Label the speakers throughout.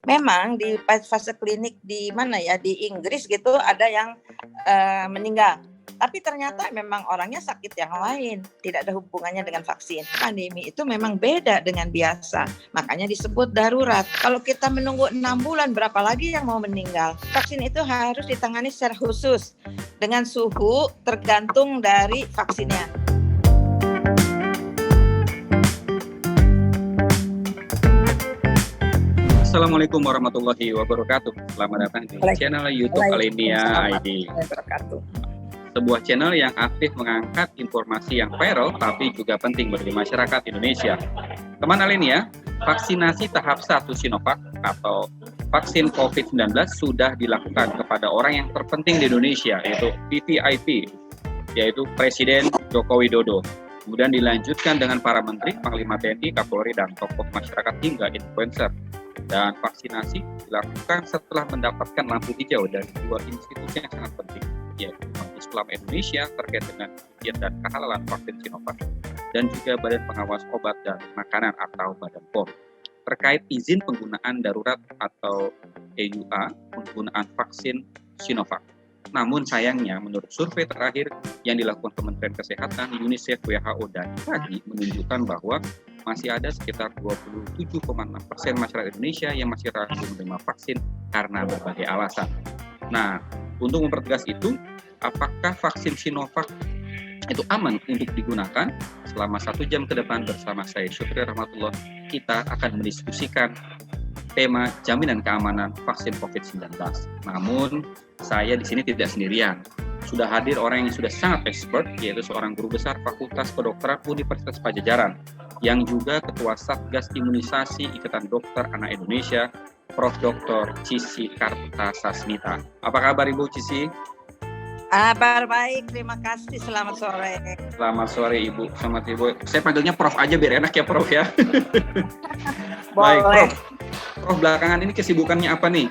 Speaker 1: memang di fase klinik di mana ya, di Inggris gitu ada yang meninggal. Tapi ternyata memang orangnya sakit yang lain, tidak ada hubungannya dengan vaksin. Pandemi itu memang beda dengan biasa, makanya disebut darurat. Kalau kita menunggu 6 bulan, berapa lagi yang mau meninggal? Vaksin itu harus ditangani secara khusus, dengan suhu tergantung dari vaksinnya.
Speaker 2: Assalamualaikum warahmatullahi wabarakatuh. Selamat datang di channel YouTube Alinia ID. Sebuah channel yang aktif mengangkat informasi yang viral tapi juga penting bagi masyarakat Indonesia. Teman Alinia, vaksinasi tahap 1 Sinovac atau vaksin COVID-19 sudah dilakukan kepada orang yang terpenting di Indonesia, yaitu VVIP, yaitu Presiden Joko Widodo. Kemudian dilanjutkan dengan para menteri, Panglima TNI, Kapolri, dan tokoh masyarakat hingga influencer. Dan vaksinasi dilakukan setelah mendapatkan lampu hijau dari dua institusi yang sangat penting, yaitu Majelis Ulama Indonesia terkait dengan ujian dan kehalalan vaksin Sinovac, dan juga Badan Pengawas Obat dan Makanan atau Badan POM terkait izin penggunaan darurat atau EUA penggunaan vaksin Sinovac. Namun sayangnya menurut survei terakhir yang dilakukan Kementerian Kesehatan, UNICEF, WHO, dan IPAGI menunjukkan bahwa masih ada sekitar 27,6% masyarakat Indonesia yang masih ragu menerima vaksin karena berbagai alasan. Nah, untuk mempertegas itu, apakah vaksin Sinovac itu aman untuk digunakan? Selama 1 jam ke depan bersama saya Syukri Rahmatullah, kita akan mendiskusikan tema jaminan keamanan vaksin COVID-19. Namun, saya di sini tidak sendirian. Sudah hadir orang yang sudah sangat expert, yaitu seorang guru besar Fakultas Kedokteran Universitas Padjadjaran, yang juga Ketua Satgas Imunisasi Ikatan Dokter Anak Indonesia, Prof. Dr. Cissy Kartasasmita. Apa kabar Ibu Cissy?
Speaker 1: Kabar baik, terima kasih. Selamat sore.
Speaker 2: Selamat sore Ibu. Selamat Ibu. Saya panggilnya Prof aja biar enak ya Prof ya.
Speaker 1: Boleh.
Speaker 2: Baik Prof, belakangan ini kesibukannya apa nih?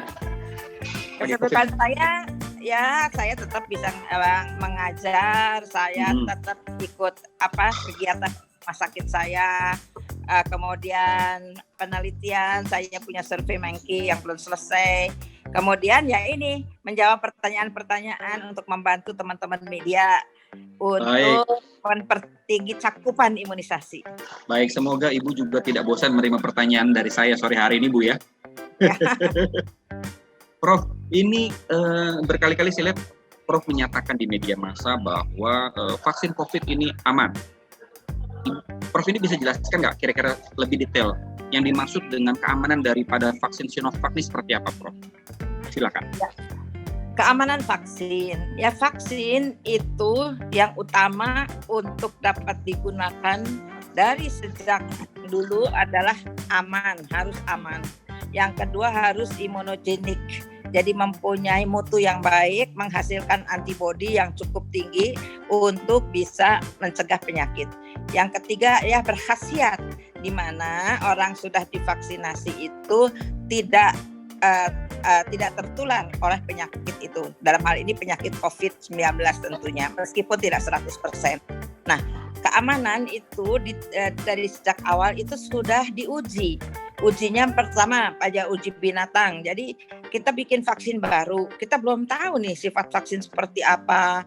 Speaker 1: Kesibukan saya tetap bisa mengajar, saya tetap ikut kegiatan rumah sakit saya, kemudian penelitian, saya punya survei Menkki yang belum selesai, kemudian ya ini menjawab pertanyaan-pertanyaan untuk membantu teman-teman media untuk mempertinggi cakupan imunisasi.
Speaker 2: Baik, semoga Ibu juga tidak bosan menerima pertanyaan dari saya sore hari ini Bu ya. Prof, ini berkali-kali saya lihat Prof menyatakan di media massa bahwa vaksin COVID ini aman. Prof ini bisa jelaskan nggak kira-kira lebih detail yang dimaksud dengan keamanan daripada vaksin Sinovac ini seperti apa, Prof? Silakan.
Speaker 1: Ya. Keamanan vaksin, ya vaksin itu yang utama untuk dapat digunakan dari sejak dulu adalah aman, harus aman. Yang kedua harus imunogenik, jadi mempunyai mutu yang baik, menghasilkan antibodi yang cukup tinggi untuk bisa mencegah penyakit. Yang ketiga ya berkhasiat, di mana orang sudah divaksinasi itu tidak tertular oleh penyakit itu. Dalam hal ini penyakit COVID-19 tentunya, meskipun tidak 100%. Nah, keamanan itu dari sejak awal itu sudah diuji. Ujinya pertama pada uji binatang. Jadi kita bikin vaksin baru, kita belum tahu nih sifat vaksin seperti apa,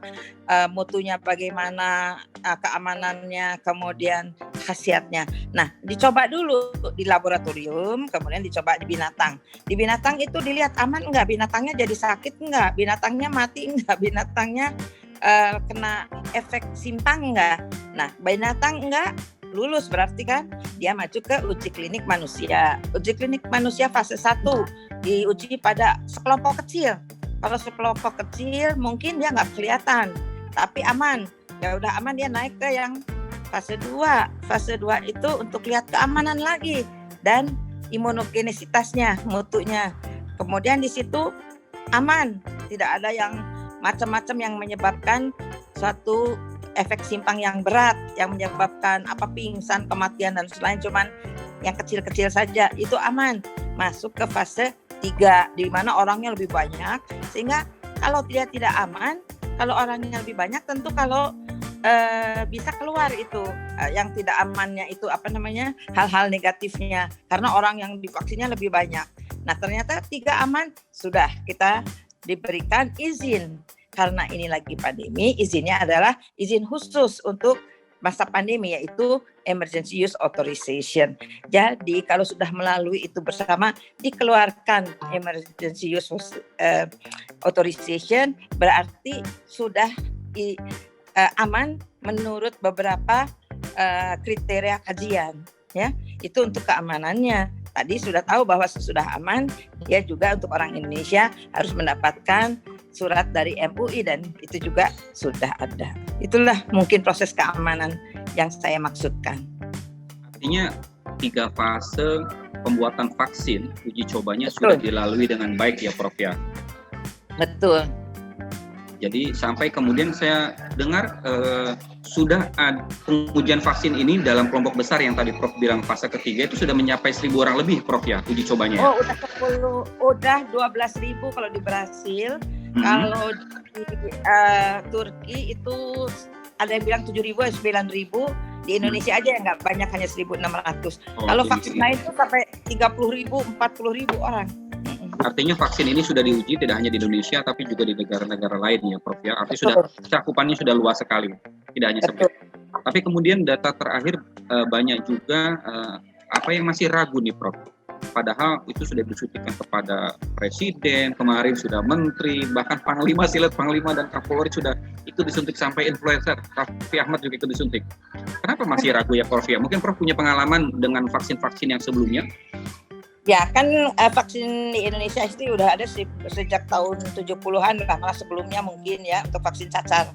Speaker 1: mutunya bagaimana, keamanannya, kemudian khasiatnya. Nah, dicoba dulu di laboratorium, kemudian dicoba di binatang. Di binatang itu dilihat aman enggak, binatangnya jadi sakit enggak, binatangnya mati enggak, binatangnya kena efek simpang enggak. Nah, binatang enggak lulus, berarti kan dia maju ke uji klinik manusia. Uji klinik manusia fase 1 diuji pada sekelompok kecil. Kalau sekelompok kecil mungkin dia nggak kelihatan, tapi aman. Ya udah aman, dia naik ke yang fase 2. Fase 2 itu untuk lihat keamanan lagi dan imunogenisitasnya, mutunya. Kemudian di situ aman, tidak ada yang macam-macam yang menyebabkan suatu efek simpang yang berat, yang menyebabkan pingsan, kematian dan lain-lain, cuman yang kecil-kecil saja, itu aman. Masuk ke fase 3 di mana orangnya lebih banyak, sehingga kalau dia tidak aman, kalau orangnya lebih banyak tentu kalau bisa keluar itu yang tidak amannya itu hal-hal negatifnya, karena orang yang divaksinnya lebih banyak. Nah ternyata 3 aman, sudah kita diberikan izin. Karena ini lagi pandemi, izinnya adalah izin khusus untuk masa pandemi, yaitu emergency use authorization. Jadi kalau sudah melalui itu bersama, dikeluarkan emergency use authorization, berarti sudah aman menurut beberapa kriteria kajian, ya. Itu untuk keamanannya. Tadi sudah tahu bahwa sesudah aman, dia juga untuk orang Indonesia harus mendapatkan surat dari MUI dan itu juga sudah ada. Itulah mungkin proses keamanan yang saya maksudkan.
Speaker 2: Artinya 3 fase pembuatan vaksin, uji cobanya sudah dilalui dengan baik ya Prof ya?
Speaker 1: Betul.
Speaker 2: Jadi sampai kemudian saya dengar sudah ada pengujian vaksin ini dalam kelompok besar yang tadi Prof bilang fase ketiga itu sudah mencapai 1.000 orang lebih Prof ya uji cobanya.
Speaker 1: Oh udah 12.000 kalau di Brasil. Kalau di Turki itu ada yang bilang 7.000 9.000. Di Indonesia aja yang nggak banyak, hanya 1.600. Kalau vaksin lain itu sampai 30.000 40.000 orang.
Speaker 2: Artinya vaksin ini sudah diuji tidak hanya di Indonesia tapi juga di negara-negara lain ya Prof ya. Artinya sudah cakupannya sudah luas sekali, tidak hanya sempit. Tapi kemudian data terakhir banyak juga apa yang masih ragu nih Prof. Padahal itu sudah disuntikan kepada presiden, kemarin sudah menteri, bahkan panglima silat, panglima dan kapolri sudah itu disuntik, sampai influencer Raffi Ahmad juga ikut disuntik. Kenapa masih ragu ya Prof ya? Mungkin Prof punya pengalaman dengan vaksin-vaksin yang sebelumnya?
Speaker 1: Ya kan vaksin di Indonesia itu udah ada sejak tahun 70-an, malah sebelumnya mungkin ya, untuk vaksin cacar.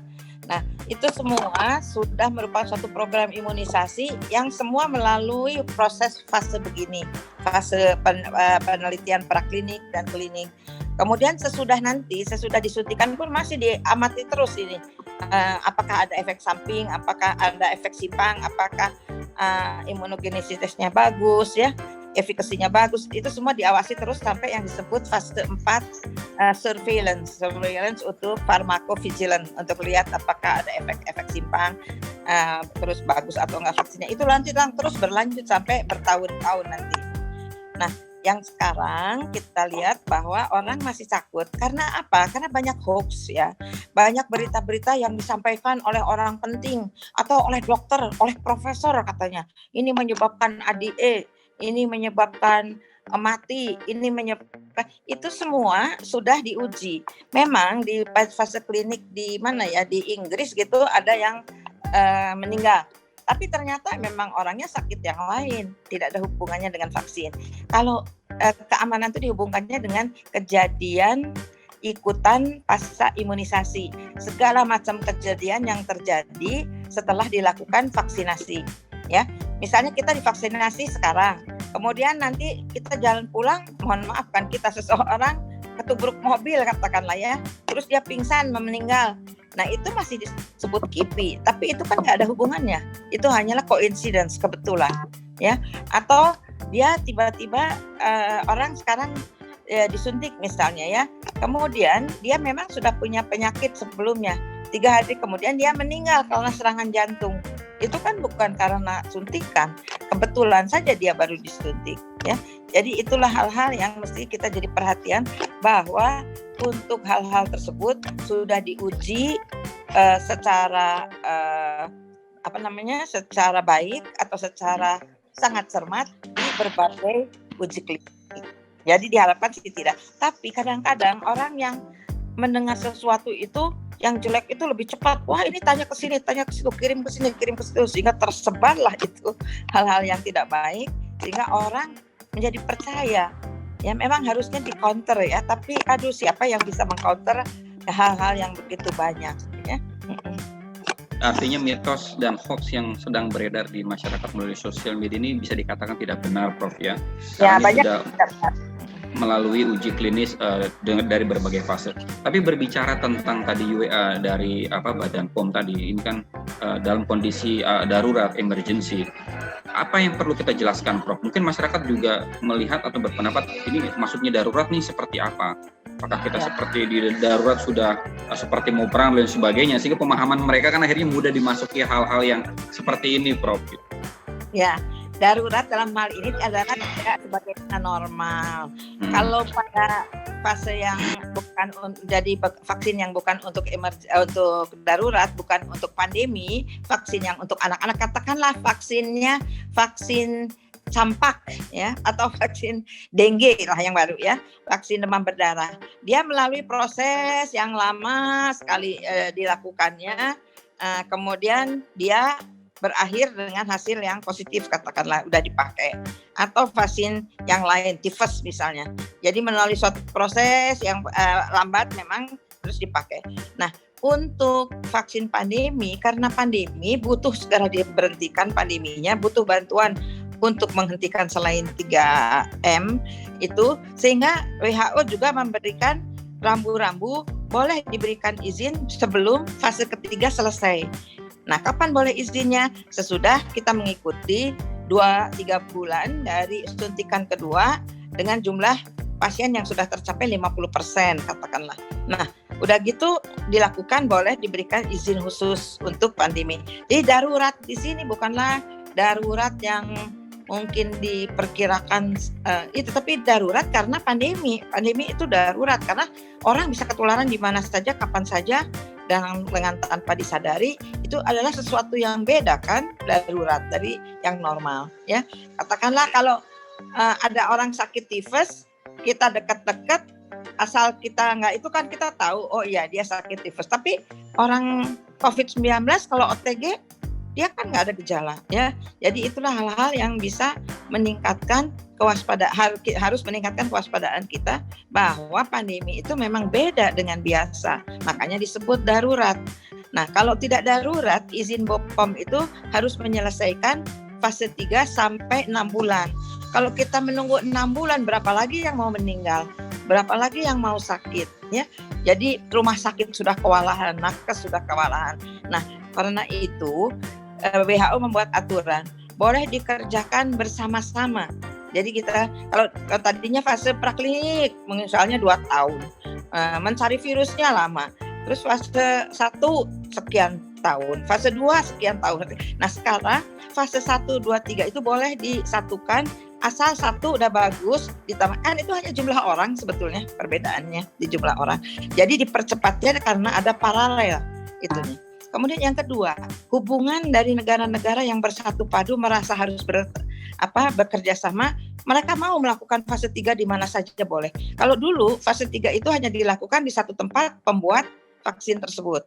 Speaker 1: Nah itu semua sudah merupakan suatu program imunisasi yang semua melalui proses fase begini, fase penelitian praklinik dan klinik. Kemudian sesudah disuntikan pun masih diamati terus ini, apakah ada efek samping, apakah ada efek simpang, apakah imunogenisitasnya bagus ya, efikasinya bagus, itu semua diawasi terus sampai yang disebut fase 4 surveillance untuk pharmacovigilance, untuk lihat apakah ada efek-efek simpang terus bagus atau enggak vaksinnya. Itu terus berlanjut sampai bertahun-tahun nanti. Nah yang sekarang kita lihat bahwa orang masih takut karena apa? Karena banyak hoax ya, banyak berita-berita yang disampaikan oleh orang penting atau oleh dokter, oleh profesor katanya ini menyebabkan ADE, ini menyebabkan mati, ini menyebabkan, itu semua sudah diuji. Memang di fase klinik di mana ya, di Inggris gitu ada yang meninggal. Tapi ternyata memang orangnya sakit yang lain, tidak ada hubungannya dengan vaksin. Kalau keamanan itu dihubungkannya dengan kejadian ikutan pasca imunisasi, segala macam kejadian yang terjadi setelah dilakukan vaksinasi. Ya, misalnya kita divaksinasi sekarang, kemudian nanti kita jalan pulang, mohon maaf kan kita seseorang ketubruk mobil katakanlah ya, terus dia pingsan meninggal. Nah itu masih disebut KIPI, tapi itu kan nggak ada hubungannya. Itu hanyalah coincidence, kebetulan, ya. Atau dia tiba-tiba orang sekarang disuntik misalnya ya, kemudian dia memang sudah punya penyakit sebelumnya, 3 hari kemudian dia meninggal karena serangan jantung. Itu kan bukan karena suntikan, kebetulan saja dia baru disuntik, ya. Jadi itulah hal-hal yang mesti kita jadi perhatian, bahwa untuk hal-hal tersebut sudah diuji secara secara baik atau secara sangat cermat di berbagai uji klinik. Jadi diharapkan sih tidak. Tapi kadang-kadang orang yang mendengar sesuatu itu yang jelek itu lebih cepat. Wah ini tanya ke sini, tanya ke situ, kirim ke sini, kirim ke situ, sehingga tersebarlah itu hal-hal yang tidak baik, sehingga orang menjadi percaya. Ya memang harusnya di counter ya, tapi aduh siapa yang bisa mengcounter hal-hal yang begitu banyak ya.
Speaker 2: Artinya mitos dan hoax yang sedang beredar di masyarakat melalui sosial media ini bisa dikatakan tidak benar, Prof ya.
Speaker 1: Ya banyak
Speaker 2: sudah melalui uji klinis dari berbagai fase. Tapi berbicara tentang tadi dari Badan POM tadi, ini kan dalam kondisi darurat, emergency. Apa yang perlu kita jelaskan, Prof? Mungkin masyarakat juga melihat atau berpendapat ini maksudnya darurat nih seperti apa? Apakah kita seperti di darurat sudah seperti mau perang dan sebagainya, sehingga pemahaman mereka kan akhirnya mudah dimasuki hal-hal yang seperti ini, Prof.
Speaker 1: Ya, darurat dalam hal ini adalah tidak sebagaimana normal. Kalau pada fase yang bukan jadi vaksin yang bukan untuk untuk darurat, bukan untuk pandemi, vaksin yang untuk anak-anak, katakanlah vaksinnya vaksin campak ya, atau vaksin dengue lah yang baru ya, vaksin demam berdarah. Dia melalui proses yang lama sekali dilakukannya, kemudian dia berakhir dengan hasil yang positif, katakanlah udah dipakai. Atau vaksin yang lain, tifus misalnya. Jadi melalui suatu proses yang lambat memang terus dipakai. Nah, untuk vaksin pandemi, karena pandemi butuh segera diberhentikan pandeminya, butuh bantuan untuk menghentikan selain 3M itu, sehingga WHO juga memberikan rambu-rambu boleh diberikan izin sebelum fase ketiga selesai. Nah, kapan boleh izinnya? Sesudah kita mengikuti 2-3 bulan dari suntikan kedua dengan jumlah pasien yang sudah tercapai 50% katakanlah. Nah, udah gitu dilakukan boleh diberikan izin khusus untuk pandemi. Jadi darurat di sini bukanlah darurat yang mungkin diperkirakan itu, tapi darurat karena pandemi. Pandemi itu darurat karena orang bisa ketularan di mana saja, kapan saja, dan dengan tanpa disadari. Itu adalah sesuatu yang beda kan, darurat dari yang normal ya. Katakanlah kalau ada orang sakit tifus, kita dekat-dekat, asal kita nggak itu kan kita tahu, oh iya dia sakit tifus. Tapi orang COVID-19 kalau OTG dia kan nggak ada gejala ya. Jadi itulah hal-hal yang bisa meningkatkan kewaspadaan, harus meningkatkan kewaspadaan kita bahwa pandemi itu memang beda dengan biasa. Makanya disebut darurat. Nah, kalau tidak darurat, izin BPOM itu harus menyelesaikan fase 3 sampai 6 bulan. Kalau kita menunggu 6 bulan, berapa lagi yang mau meninggal? Berapa lagi yang mau sakit ya? Jadi rumah sakit sudah kewalahan, nakes sudah kewalahan. Nah, karena itu WHO membuat aturan boleh dikerjakan bersama-sama. Jadi kita kalau tadinya fase praklinik misalnya 2 tahun, mencari virusnya lama. Terus fase 1 sekian tahun, fase 2 sekian tahun. Nah, sekarang fase 1, 2, 3 itu boleh disatukan asal 1 udah bagus, ditambahkan itu hanya jumlah orang sebetulnya perbedaannya di jumlah orang. Jadi dipercepatnya karena ada paralel itunya. Kemudian yang kedua, hubungan dari negara-negara yang bersatu padu merasa harus bekerja sama, mereka mau melakukan fase 3 di mana saja boleh. Kalau dulu fase 3 itu hanya dilakukan di satu tempat pembuat vaksin tersebut.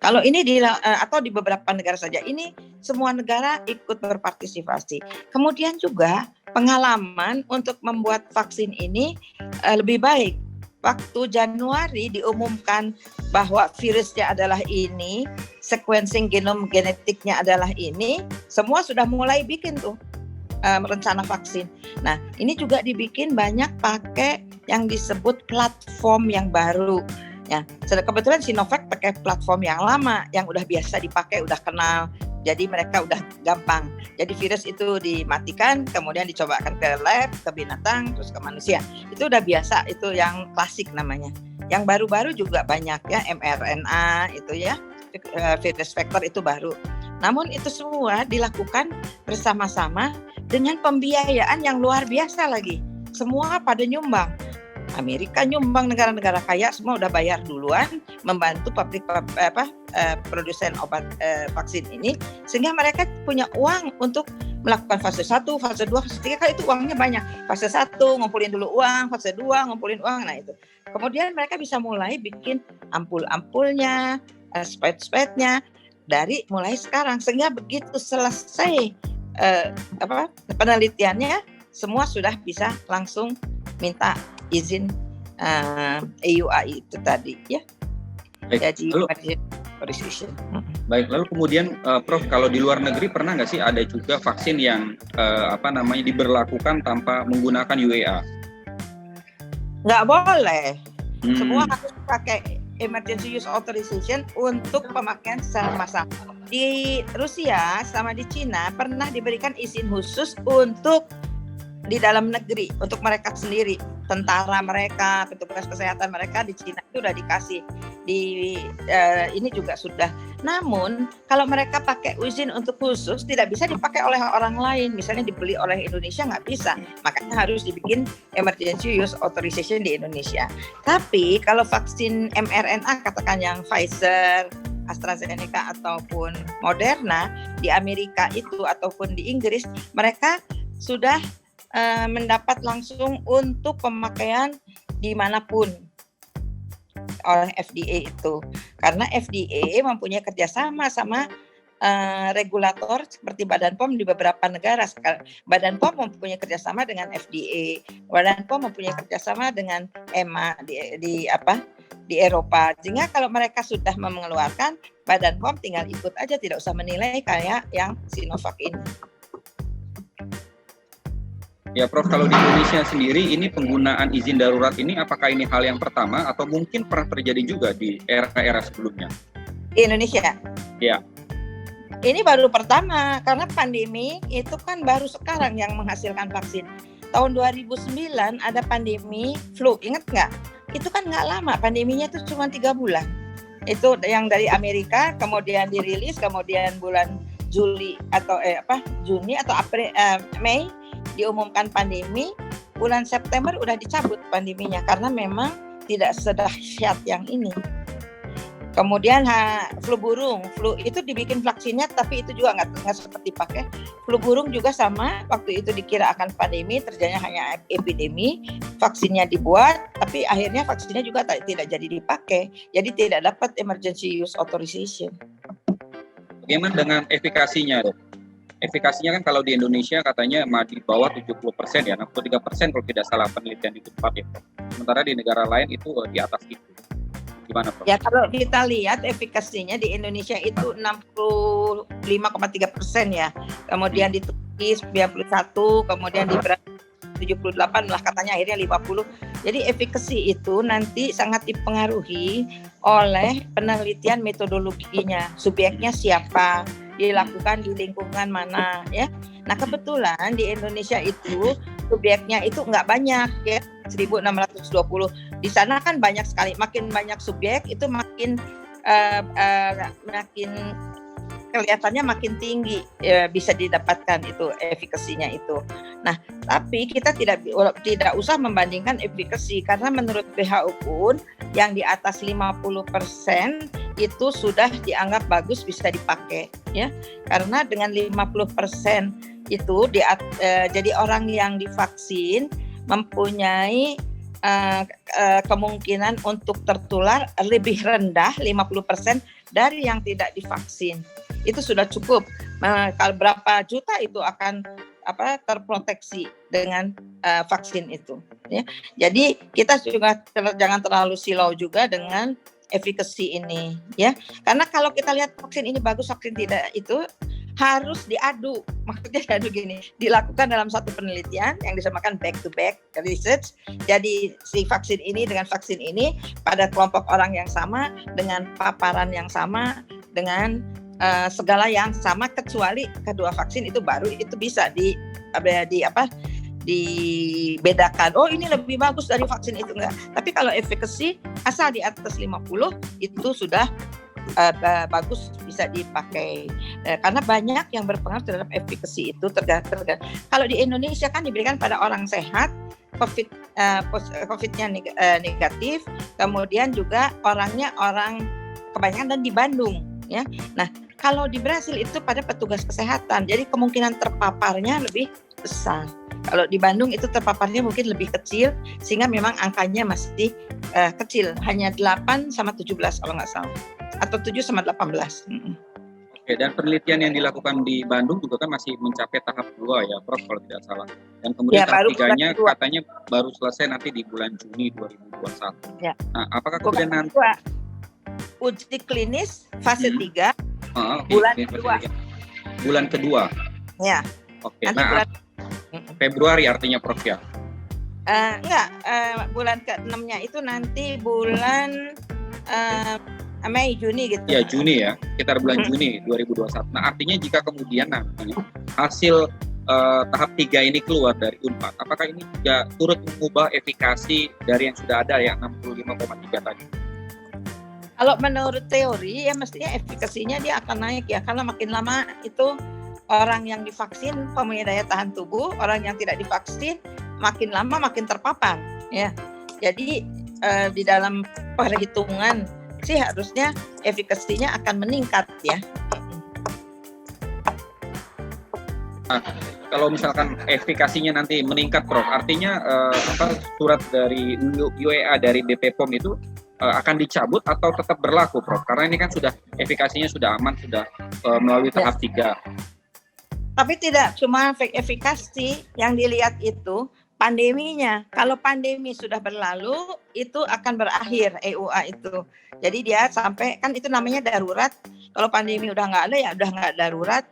Speaker 1: Kalau ini atau di beberapa negara saja, ini semua negara ikut berpartisipasi. Kemudian juga pengalaman untuk membuat vaksin ini lebih baik. Waktu Januari diumumkan bahwa virusnya adalah ini, sequencing genom genetiknya adalah ini, semua sudah mulai bikin tuh rencana vaksin. Nah, ini juga dibikin banyak pakai yang disebut platform yang baru. Ya, kebetulan Sinovac pakai platform yang lama, yang udah biasa dipakai, udah kenal. Jadi mereka udah gampang. Jadi virus itu dimatikan, kemudian dicobakan ke lab, ke binatang, terus ke manusia. Itu udah biasa, itu yang klasik namanya. Yang baru-baru juga banyak ya, mRNA itu ya, virus vektor itu baru. Namun itu semua dilakukan bersama-sama dengan pembiayaan yang luar biasa lagi. Semua pada nyumbang. Amerika nyumbang, negara-negara kaya semua udah bayar duluan membantu pabrik produsen obat vaksin ini, sehingga mereka punya uang untuk melakukan fase 1, fase 2, fase 3, kan itu uangnya banyak. Fase 1 ngumpulin dulu uang, fase 2 ngumpulin uang, nah itu. Kemudian mereka bisa mulai bikin ampul-ampulnya, spet-spetnya dari mulai sekarang, sehingga begitu selesai penelitiannya semua sudah bisa langsung minta izin EUA itu tadi ya. Jadi precision.
Speaker 2: Baik, lalu kemudian Prof, kalau di luar negeri pernah nggak sih ada juga vaksin yang diberlakukan tanpa menggunakan UEA?
Speaker 1: Nggak boleh. Semua harus pakai emergency use authorization untuk pemakaian secara massal. Di Rusia sama di Cina pernah diberikan izin khusus untuk di dalam negeri untuk mereka sendiri, tentara mereka, petugas kesehatan mereka di Cina itu udah dikasih ini juga sudah. Namun kalau mereka pakai izin untuk khusus tidak bisa dipakai oleh orang lain, misalnya dibeli oleh Indonesia nggak bisa, makanya harus dibikin emergency use authorization di Indonesia. Tapi kalau vaksin mRNA, katakan yang Pfizer, AstraZeneca ataupun Moderna di Amerika itu ataupun di Inggris, mereka sudah mendapat langsung untuk pemakaian dimanapun oleh FDA itu, karena FDA mempunyai kerjasama sama regulator seperti Badan POM di beberapa negara. Badan POM mempunyai kerjasama dengan FDA, Badan POM mempunyai kerjasama dengan EMA di Eropa. Sehingga kalau mereka sudah mengeluarkan, Badan POM tinggal ikut aja, tidak usah menilai kayak yang Sinovac ini.
Speaker 2: Ya Prof, kalau di Indonesia sendiri ini penggunaan izin darurat ini apakah ini hal yang pertama atau mungkin pernah terjadi juga di era-era sebelumnya?
Speaker 1: Di Indonesia?
Speaker 2: Ya.
Speaker 1: Ini baru pertama, karena pandemi itu kan baru sekarang yang menghasilkan vaksin. Tahun 2009 ada pandemi flu, ingat nggak? Itu kan nggak lama, pandeminya itu cuma 3 bulan. Itu yang dari Amerika, kemudian dirilis, kemudian bulan Juni atau April, Mei diumumkan pandemi, bulan September udah dicabut pandeminya karena memang tidak sedahsyat yang ini. Kemudian flu burung, flu itu dibikin vaksinnya tapi itu juga nggak seperti pakai. Flu burung juga sama, waktu itu dikira akan pandemi, terjadinya hanya epidemi, vaksinnya dibuat tapi akhirnya vaksinnya juga tidak jadi dipakai, jadi tidak dapat emergency use authorization.
Speaker 2: Bagaimana dengan efikasinya, Dok? Efikasinya kan kalau di Indonesia katanya di bawah 70% ya, 63% kalau tidak salah penelitian itu tempat ya. Sementara di negara lain itu di atas itu. Gimana, Prof?
Speaker 1: Ya kalau kita lihat efikasinya di Indonesia itu 65,3% ya. Kemudian di Turki 91, kemudian di Brazil 78 lah katanya akhirnya 50. Jadi efikasi itu nanti sangat dipengaruhi oleh penelitian metodologinya, subjeknya siapa, dilakukan di lingkungan mana ya. Nah kebetulan di Indonesia itu subjeknya itu nggak banyak ya, 1.620. Di sana kan banyak sekali, makin banyak subjek itu makin kelihatannya makin tinggi bisa didapatkan itu efikasinya itu. Nah, tapi kita tidak usah membandingkan efikasi karena menurut WHO pun yang di atas 50% itu sudah dianggap bagus bisa dipakai ya. Karena dengan 50% itu jadi orang yang divaksin mempunyai kemungkinan untuk tertular lebih rendah 50% dari yang tidak divaksin. Itu sudah cukup. Kalau berapa juta itu akan terproteksi dengan vaksin itu ya. Jadi kita juga jangan terlalu silau juga dengan efikasi ini ya. Karena kalau kita lihat vaksin ini bagus, vaksin tidak, itu harus diadu. Maksudnya diadu gini, dilakukan dalam satu penelitian yang disamakan back to back research. Jadi si vaksin ini dengan vaksin ini pada kelompok orang yang sama, dengan paparan yang sama, dengan segala yang sama, kecuali kedua vaksin itu baru itu bisa dibedakan. Oh ini lebih bagus dari vaksin itu, enggak. Tapi kalau efikasi asal di atas 50 itu sudah bagus bisa dipakai. Karena banyak yang berpengaruh terhadap efikasi itu tergantung. Kalau di Indonesia kan diberikan pada orang sehat, COVID-nya negatif, kemudian juga orangnya orang kebanyakan dan di Bandung ya. Nah, kalau di Brasil itu pada petugas kesehatan, jadi kemungkinan terpaparnya lebih besar. Kalau di Bandung itu terpaparnya mungkin lebih kecil, sehingga memang angkanya masih kecil, hanya 8 sama 17 kalau nggak salah, atau 7 sama 18.
Speaker 2: Oke, dan penelitian yang dilakukan di Bandung juga kan masih mencapai tahap 2 ya, Prof, kalau tidak salah. Dan kemudian tahap 3-nya katanya baru selesai nanti di bulan Juni 2021. Ya. Nah, apakah kemudian nanti
Speaker 1: uji klinis fase 3 bulan kedua.
Speaker 2: Bulan kedua.
Speaker 1: Ya.
Speaker 2: Oke. Nah, Februari artinya, Prof ya?
Speaker 1: Enggak, bulan ke-6-nya itu nanti bulan Mei, Juni gitu.
Speaker 2: Ya, Juni ya, sekitar bulan Juni 2021. Nah, artinya jika kemudian nanti hasil tahap 3 ini keluar dari UNPAD, apakah ini juga turut mengubah efikasi dari yang sudah ada yang 65,3 tadi?
Speaker 1: Kalau menurut teori ya mestinya efikasinya dia akan naik ya, karena makin lama itu orang yang divaksin punya daya tahan tubuh, orang yang tidak divaksin makin lama makin terpapar ya. Jadi di dalam perhitungan sih harusnya efikasinya akan meningkat ya.
Speaker 2: Nah, kalau misalkan efikasinya nanti meningkat, Prof, artinya surat dari UEA dari BP POM itu akan dicabut atau tetap berlaku, Prof? Karena ini kan sudah efikasinya sudah aman, sudah melalui tahap 3.
Speaker 1: Tapi tidak cuma efikasi yang dilihat itu pandeminya. Kalau pandemi sudah berlalu, itu akan berakhir EUA itu. Jadi dia sampai, kan itu namanya darurat. Kalau pandemi udah nggak ada ya udah nggak darurat.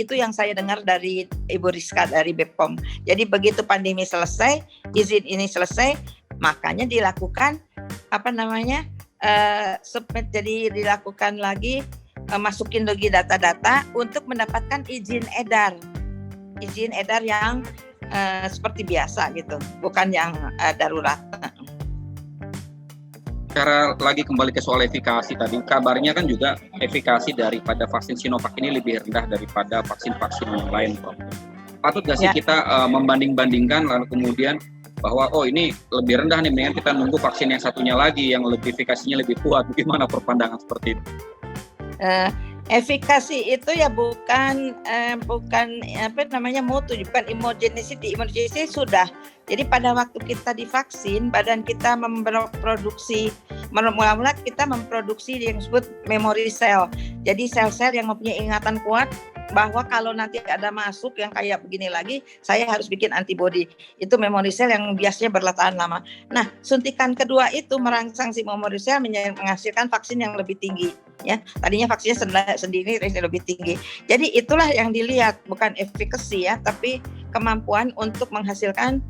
Speaker 1: Itu yang saya dengar dari Ibu Rizka dari BPOM. Jadi begitu pandemi selesai, izin ini selesai, makanya dilakukan submit, jadi dilakukan lagi masukin lagi data-data untuk mendapatkan izin edar yang seperti biasa gitu, bukan yang darurat.
Speaker 2: Cara lagi kembali ke soal efikasi tadi, kabarnya kan juga efikasi daripada vaksin Sinovac ini lebih rendah daripada vaksin-vaksin yang lain, Prof. Patut nggak sih kita membanding-bandingkan lalu kemudian bahwa ini lebih rendah nih, mendingan kita nunggu vaksin yang satunya lagi yang lebih efikasinya lebih kuat? Gimana perpandangan seperti itu?
Speaker 1: Efikasi itu ya bukan mutu, bukan immunogenicity. Immunogenicity sudah. Jadi pada waktu kita divaksin, badan kita mula-mula kita memproduksi yang disebut memory cell. Jadi sel-sel yang mempunyai ingatan kuat bahwa kalau nanti ada masuk yang kayak begini lagi, saya harus bikin antibody. Itu memory cell yang biasanya bertahan lama. Nah, suntikan kedua itu merangsang si memory cell menghasilkan vaksin yang lebih tinggi. Ya, tadinya vaksinnya sendiri lebih tinggi. Jadi itulah yang dilihat, bukan efikasi ya, tapi kemampuan untuk menghasilkan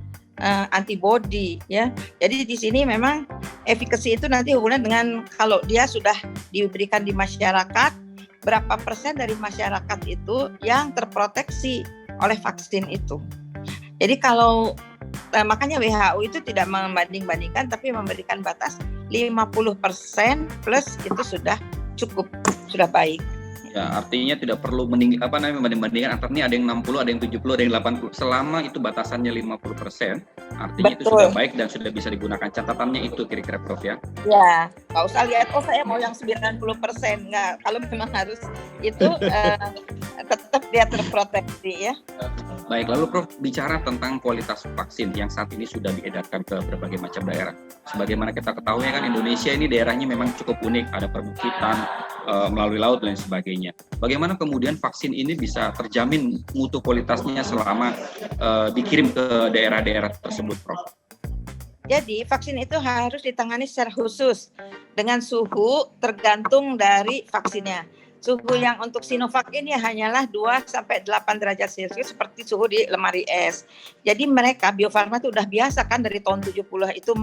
Speaker 1: antibody ya. Jadi di sini memang efikasi itu nanti hubungan dengan kalau dia sudah diberikan di masyarakat, berapa persen dari masyarakat itu yang terproteksi oleh vaksin itu. Jadi kalau makanya WHO itu tidak membanding-bandingkan, tapi memberikan batas 50% plus itu sudah cukup, sudah baik.
Speaker 2: Ya, artinya tidak perlu membanding-bandingkan antara ini ada yang 60, ada yang 70, ada yang 80. Selama itu batasannya 50%, artinya itu sudah baik dan sudah bisa digunakan. Catatannya itu kira-kira, Prof, ya?
Speaker 1: Ya, nggak usah lihat, saya mau yang 90%. Nggak, kalau memang harus itu tetap dia terproteksi ya.
Speaker 2: Baik, lalu Prof, bicara tentang kualitas vaksin yang saat ini sudah diedarkan ke berbagai macam daerah. Sebagaimana kita ketahui kan Indonesia ini daerahnya memang cukup unik, ada perbukitan, melalui laut dan sebagainya. Bagaimana kemudian vaksin ini bisa terjamin mutu kualitasnya selama dikirim ke daerah-daerah tersebut, Prof?
Speaker 1: Jadi vaksin itu harus ditangani secara khusus dengan suhu tergantung dari vaksinnya. Suhu yang untuk Sinovac ini hanyalah 2-8 derajat Celcius seperti suhu di lemari es. Jadi mereka Bio Farma itu udah biasa kan dari tahun 70 itu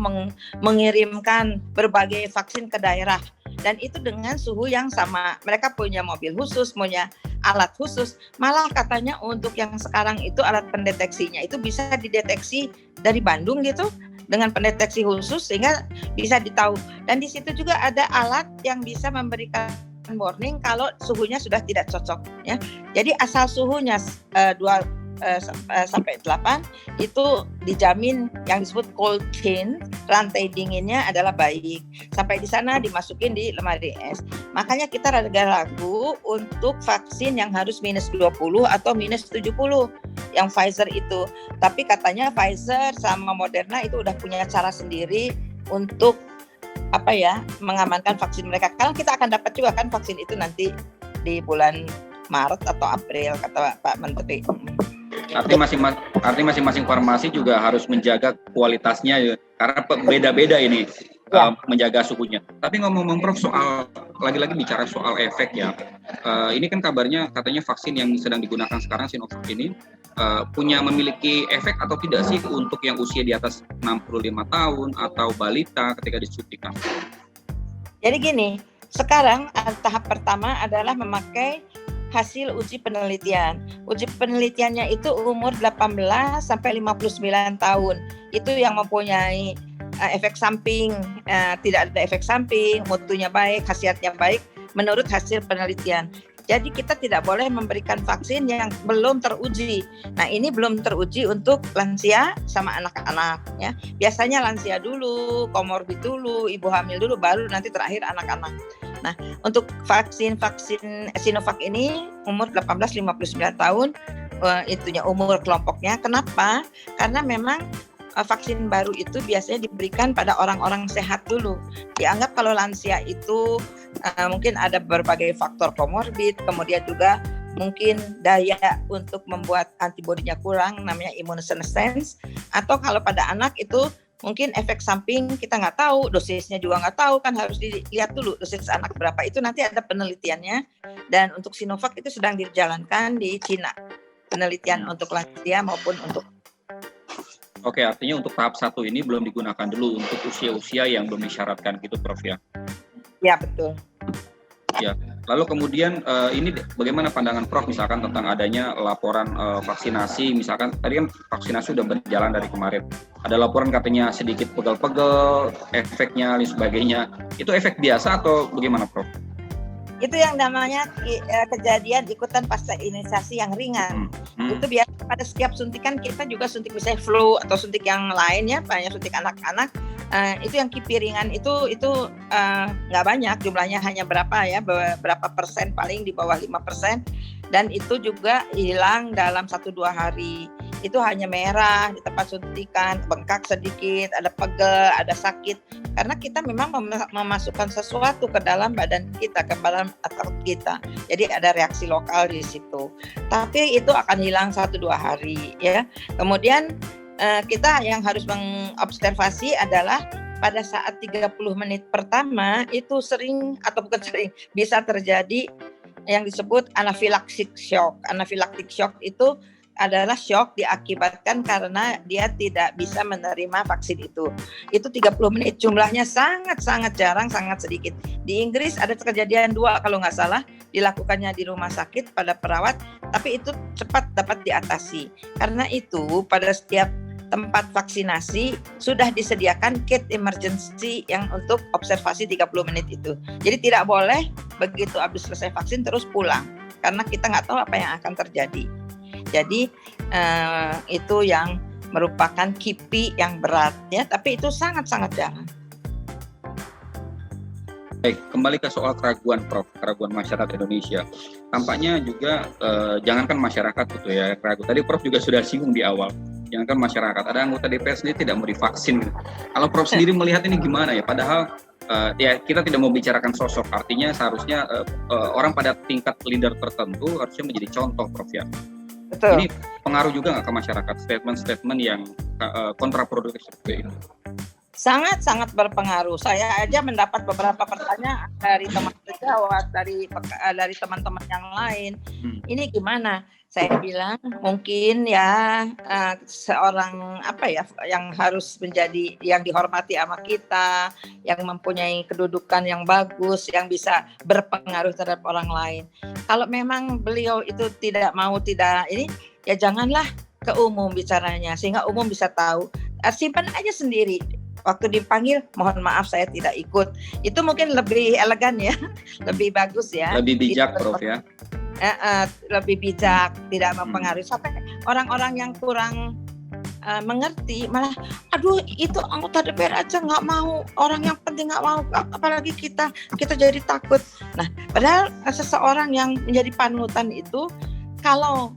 Speaker 1: mengirimkan berbagai vaksin ke daerah. Dan itu dengan suhu yang sama. Mereka punya mobil khusus, punya alat khusus. Malah katanya untuk yang sekarang itu alat pendeteksinya itu bisa dideteksi dari Bandung gitu dengan pendeteksi khusus sehingga bisa ditahu. Dan di situ juga ada alat yang bisa memberikan warning kalau suhunya sudah tidak cocok ya. Jadi asal suhunya 2-8 itu dijamin yang disebut cold chain, rantai dinginnya adalah baik. Sampai di sana dimasukin di lemari es. Makanya kita agak ragu untuk vaksin yang harus minus 20 atau minus 70 yang Pfizer itu. Tapi katanya Pfizer sama Moderna itu udah punya cara sendiri untuk mengamankan vaksin mereka. Kalau kita akan dapat juga kan vaksin itu nanti di bulan Maret atau April kata Pak Menteri.
Speaker 2: Artinya masing-masing farmasi juga harus menjaga kualitasnya ya, karena beda-beda ini menjaga suhunya. Tapi ngomong-ngomong Prof, soal lagi-lagi bicara soal efek ya. Ini kan kabarnya katanya vaksin yang sedang digunakan sekarang Sinovac ini memiliki efek atau tidak sih untuk yang usia di atas 65 tahun atau balita ketika disuntikan?
Speaker 1: Jadi gini, sekarang tahap pertama adalah memakai hasil uji penelitian. Uji penelitiannya itu umur 18 sampai 59 tahun. Itu yang mempunyai efek samping, tidak ada efek samping, mutunya baik, khasiatnya baik menurut hasil penelitian. Jadi kita tidak boleh memberikan vaksin yang belum teruji. Nah, ini belum teruji untuk lansia sama anak-anak ya. Biasanya lansia dulu, komorbid dulu, ibu hamil dulu, baru nanti terakhir anak-anak. Nah, untuk vaksin Sinovac ini umur 18-59 tahun, itunya umur kelompoknya. Kenapa? Karena memang vaksin baru itu biasanya diberikan pada orang-orang sehat dulu. Dianggap kalau lansia itu mungkin ada berbagai faktor komorbid, kemudian juga mungkin daya untuk membuat antibodinya kurang, namanya immunosenescence. Atau kalau pada anak itu mungkin efek samping kita nggak tahu, dosisnya juga nggak tahu, kan harus dilihat dulu dosis anak berapa. Itu nanti ada penelitiannya, dan untuk Sinovac itu sedang dijalankan di Cina, penelitian untuk lansia maupun untuk.
Speaker 2: Oke, artinya untuk tahap 1 ini belum digunakan dulu untuk usia-usia yang belum disyaratkan gitu, Prof ya?
Speaker 1: Ya, betul.
Speaker 2: Ya, lalu kemudian ini bagaimana pandangan Prof misalkan tentang adanya laporan vaksinasi, misalkan tadi kan vaksinasi sudah berjalan dari kemarin, ada laporan katanya sedikit pegel-pegel, efeknya dan sebagainya, itu efek biasa atau bagaimana, Prof?
Speaker 1: Itu yang namanya kejadian ikutan pasca imunisasi yang ringan. Itu biasa pada setiap suntikan kita juga suntik misalnya flu atau suntik yang lainnya, banyak suntik anak-anak. Itu yang KIPI ringan itu nggak banyak jumlahnya, hanya berapa persen, paling di bawah 5%, dan itu juga hilang dalam 1-2 hari. Itu hanya merah di tempat suntikan, bengkak sedikit, ada pegel, ada sakit, karena kita memang memasukkan sesuatu ke dalam badan kita, ke dalam otot kita. Jadi ada reaksi lokal di situ. Tapi itu akan hilang 1-2 hari ya. Kemudian kita yang harus mengobservasi adalah pada saat 30 menit pertama itu bisa terjadi yang disebut anafilaktik shock. Anafilaktik shock itu adalah shock diakibatkan karena dia tidak bisa menerima vaksin itu. Itu 30 menit, jumlahnya sangat-sangat jarang, sangat sedikit. Di Inggris ada kejadian 2 kalau nggak salah, dilakukannya di rumah sakit pada perawat, tapi itu cepat dapat diatasi. Karena itu pada setiap tempat vaksinasi sudah disediakan kit emergency yang untuk observasi 30 menit itu. Jadi tidak boleh begitu habis selesai vaksin terus pulang, karena kita nggak tahu apa yang akan terjadi. Jadi itu yang merupakan KIPI yang berat ya, tapi itu sangat-sangat jarang.
Speaker 2: Baik, kembali ke soal keraguan, Prof, keraguan masyarakat Indonesia. Tampaknya juga jangankan masyarakat gitu ya, ragu. Tadi Prof juga sudah singgung di awal, jangankan masyarakat, ada anggota DPR sendiri tidak mau divaksin. Kalau Prof sendiri melihat ini gimana ya? Padahal ya kita tidak mau bicarakan sosok, artinya seharusnya orang pada tingkat leader tertentu harusnya menjadi contoh, Prof ya.
Speaker 1: Betul.
Speaker 2: Ini pengaruh juga nggak ke masyarakat statement-statement yang kontraproduktif seperti itu?
Speaker 1: Sangat-sangat berpengaruh. Saya aja mendapat beberapa pertanyaan dari teman sejawat, dari teman-teman yang lain. Ini gimana? Saya bilang mungkin ya seorang yang harus menjadi yang dihormati sama kita, yang mempunyai kedudukan yang bagus, yang bisa berpengaruh terhadap orang lain. Kalau memang beliau itu tidak ini, ya janganlah ke umum bicaranya, sehingga umum bisa tahu. Simpan aja sendiri. Waktu dipanggil, mohon maaf saya tidak ikut. Itu mungkin lebih elegan ya, lebih bagus ya.
Speaker 2: Lebih bijak, Prof ya.
Speaker 1: Lebih bijak, tidak mempengaruhi. Sampai orang-orang yang kurang mengerti malah, aduh itu anggota DPR aja nggak mau, orang yang penting nggak mau, apalagi kita jadi takut. Nah, padahal seseorang yang menjadi panutan itu kalau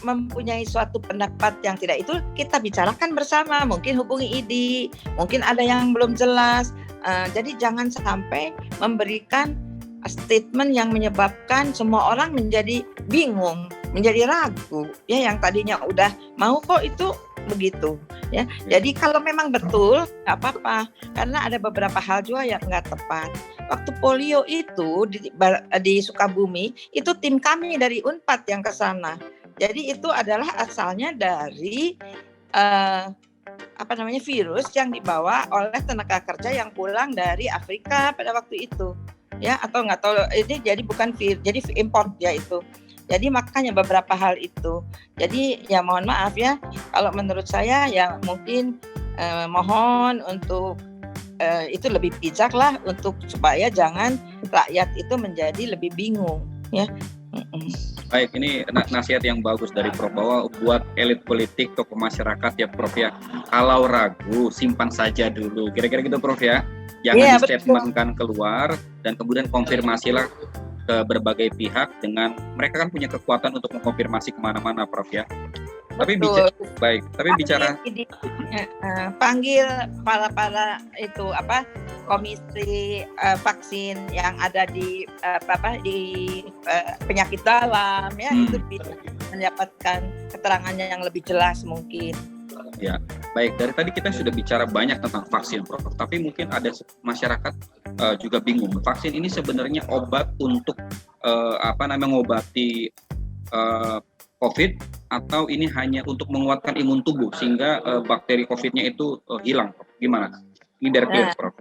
Speaker 1: mempunyai suatu pendapat yang tidak itu, kita bicarakan bersama, mungkin hubungi ID, mungkin ada yang belum jelas. Jadi jangan sampai memberikan statement yang menyebabkan semua orang menjadi bingung, menjadi ragu ya, yang tadinya udah mau kok itu begitu ya. Jadi kalau memang betul nggak apa-apa, karena ada beberapa hal juga yang nggak tepat. Waktu polio itu di Sukabumi itu tim kami dari Unpad yang ke sana. Jadi itu adalah asalnya dari virus yang dibawa oleh tenaga kerja yang pulang dari Afrika pada waktu itu. Ya, atau nggak tahu, ini jadi bukan jadi import ya itu. Jadi makanya beberapa hal itu. Jadi ya mohon maaf ya, kalau menurut saya ya mungkin mohon untuk itu lebih bijak lah untuk supaya jangan rakyat itu menjadi lebih bingung ya.
Speaker 2: Baik, ini nasihat yang bagus dari Prof bahwa buat elit politik, tokoh masyarakat ya Prof ya, kalau ragu simpan saja dulu, kira-kira gitu Prof ya, jangan di-statementkan keluar dan kemudian konfirmasilah ke berbagai pihak dengan mereka kan punya kekuatan untuk mengkonfirmasi kemana-mana Prof ya. Tapi bicara
Speaker 1: panggil para itu komisi vaksin yang ada di penyakit dalam ya, itu bisa mendapatkan keterangannya yang lebih jelas mungkin.
Speaker 2: Ya, baik, dari tadi kita sudah bicara banyak tentang vaksin Prof, tapi mungkin ada masyarakat juga bingung, vaksin ini sebenarnya obat untuk mengobati COVID atau ini hanya untuk menguatkan imun tubuh sehingga bakteri COVID-nya itu hilang? Gimana? Ini dari clear, Prof.